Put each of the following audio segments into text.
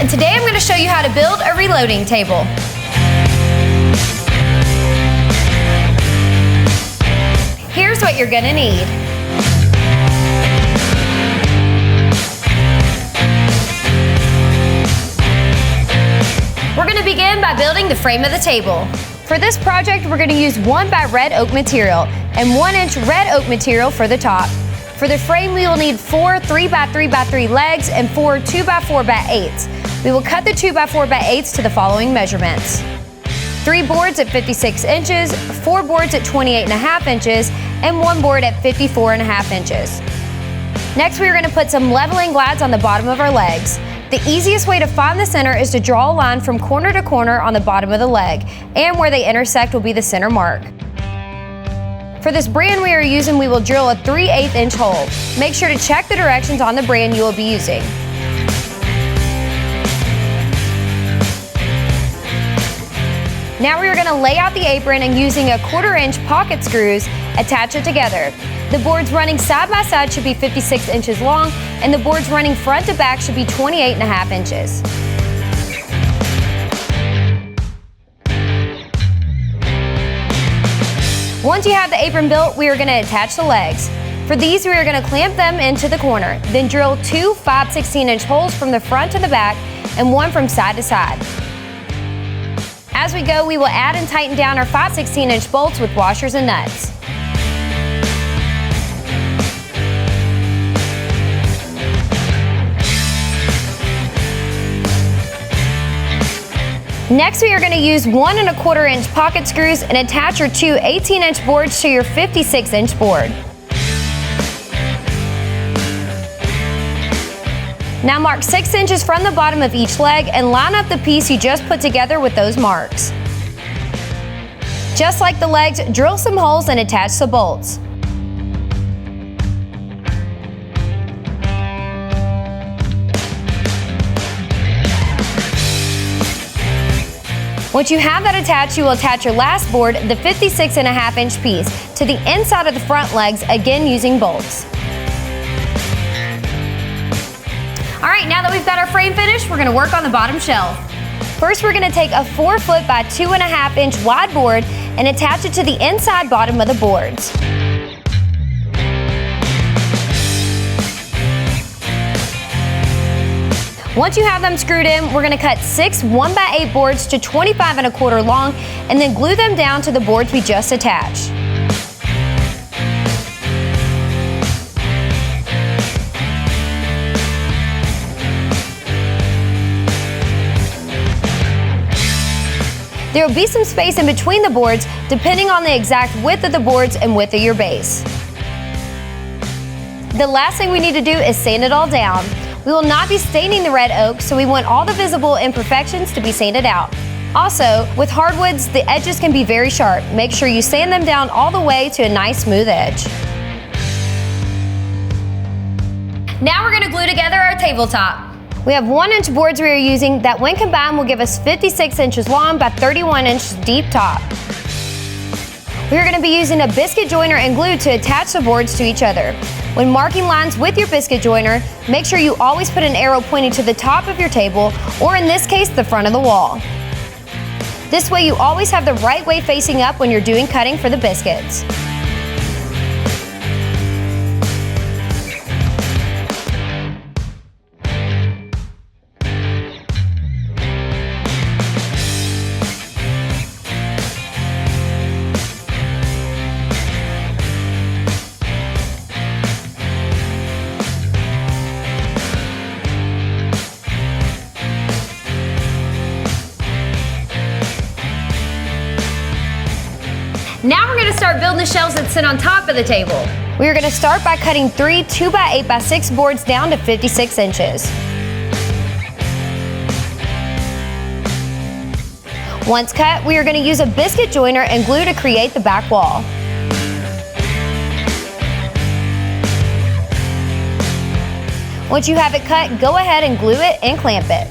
and today I'm going to show you how to build a reloading table. Here's what you're going to need. We're going to begin by building the frame of the table. For this project, we're going to use 1 by red oak material and 1-inch red oak material for the top. For the frame, we will need 4 3 by 3 by 3 legs and 4 2 by 4 by 8s. We will cut the 2 by 4 by 8s to the following measurements: 3 boards at 56 inches, 4 boards at 28.5 inches, and 1 board at 54.5 inches. Next, we are going to put some leveling glads on the bottom of our legs. The easiest way to find the center is to draw a line from corner to corner on the bottom of the leg, and where they intersect will be the center mark. For this brand we are using, we will drill a 3/8 inch hole. Make sure to check the directions on the brand you will be using. Now we are going to lay out the apron and using a 1/4 inch pocket screws, attach it together. The boards running side by side should be 56 inches long, and the boards running front to back should be 28.5 inches. Once you have the apron built, we are going to attach the legs. For these, we are going to clamp them into the corner, then drill 2 5/16 inch holes from the front to the back and 1 from side to side. As we go, we will add and tighten down our 5/16 inch bolts with washers and nuts. Next, we are going to use 1 1/4 inch pocket screws and attach your 2 18 inch boards to your 56 inch board. Now mark 6 inches from the bottom of each leg and line up the piece you just put together with those marks. Just like the legs, drill some holes and attach the bolts. Once you have that attached, you will attach your last board, the 56.5 inch piece, to the inside of the front legs, again using bolts. All right, now that we've got our frame finished, we're going to work on the bottom shelf. First, we're going to take a 4 foot by 2.5 inch wide board and attach it to the inside bottom of the boards. Once you have them screwed in, we're going to cut 6 1 by 8 boards to 25.25 long and then glue them down to the boards we just attached. There will be some space in between the boards depending on the exact width of the boards and width of your base. The last thing we need to do is sand it all down. We will not be staining the red oak, so we want all the visible imperfections to be sanded out. Also, with hardwoods, the edges can be very sharp. Make sure you sand them down all the way to a nice smooth edge. Now we're going to glue together our tabletop. We have 1-inch boards we are using that when combined will give us 56 inches long by 31 inches deep top. We are going to be using a biscuit joiner and glue to attach the boards to each other. When marking lines with your biscuit joiner, make sure you always put an arrow pointing to the top of your table, or in this case, the front of the wall. This way you always have the right way facing up when you're doing cutting for the biscuits. Now we're going to start building the shelves that sit on top of the table. We are going to start by cutting 3 2 by 8 by 6 boards down to 56 inches. Once cut, we are going to use a biscuit joiner and glue to create the back wall. Once you have it cut, go ahead and glue it and clamp it.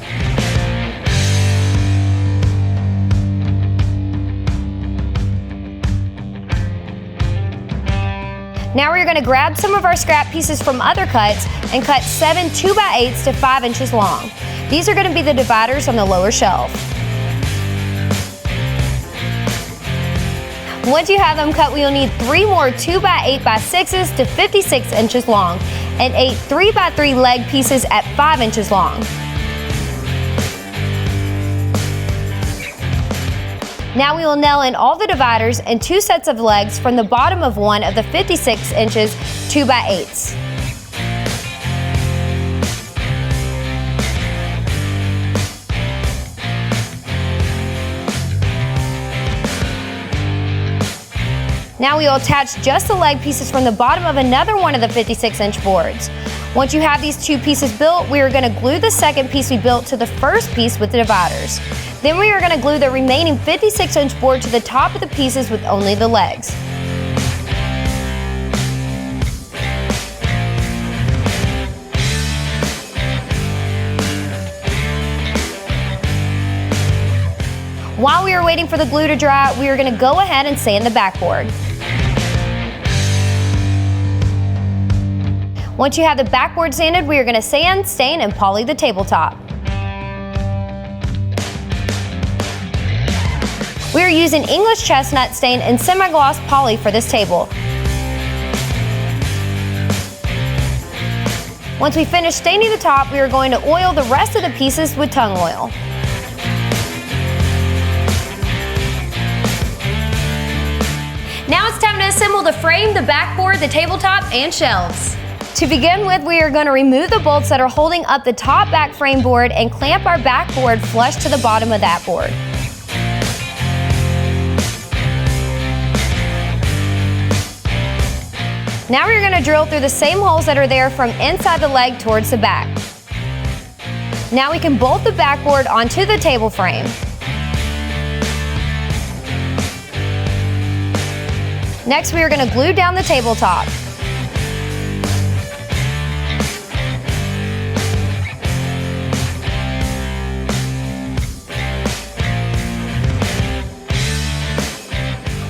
Now we're going to grab some of our scrap pieces from other cuts and cut 7 2 by 8s to 5 inches long. These are going to be the dividers on the lower shelf. Once you have them cut, we will need 3 more 2x8x6s to 56 inches long and 8 3x3 leg pieces at 5 inches long. Now we will nail in all the dividers and 2 sets of legs from the bottom of one of the 56 inches 2x8s. Now we will attach just the leg pieces from the bottom of another one of the 56-inch boards. Once you have these 2 pieces built, we are going to glue the second piece we built to the first piece with the dividers. Then we are going to glue the remaining 56-inch board to the top of the pieces with only the legs. While we are waiting for the glue to dry, we are going to go ahead and sand the backboard. Once you have the backboard sanded, we are going to sand, stain, and poly the tabletop. We are using English chestnut stain and semi-gloss poly for this table. Once we finish staining the top, we are going to oil the rest of the pieces with tung oil. Now it's time to assemble the frame, the backboard, the tabletop, and shelves. To begin with, we are going to remove the bolts that are holding up the top back frame board and clamp our backboard flush to the bottom of that board. Now we're going to drill through the same holes that are there from inside the leg towards the back. Now we can bolt the backboard onto the table frame. Next, we are going to glue down the tabletop.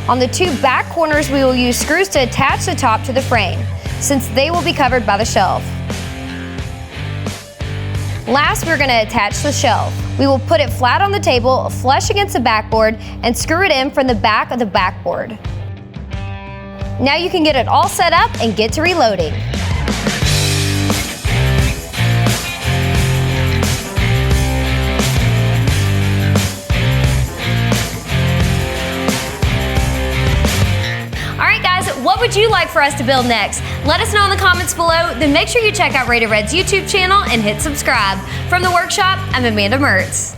On the 2 back corners, we will use screws to attach the top to the frame, since they will be covered by the shelf. Last, we're going to attach the shelf. We will put it flat on the table, flush against the backboard, and screw it in from the back of the backboard. Now you can get it all set up and get to reloading. What would you like for us to build next? Let us know in the comments below, then make sure you check out Rated Red's YouTube channel and hit subscribe. From the workshop, I'm Amanda Mertz.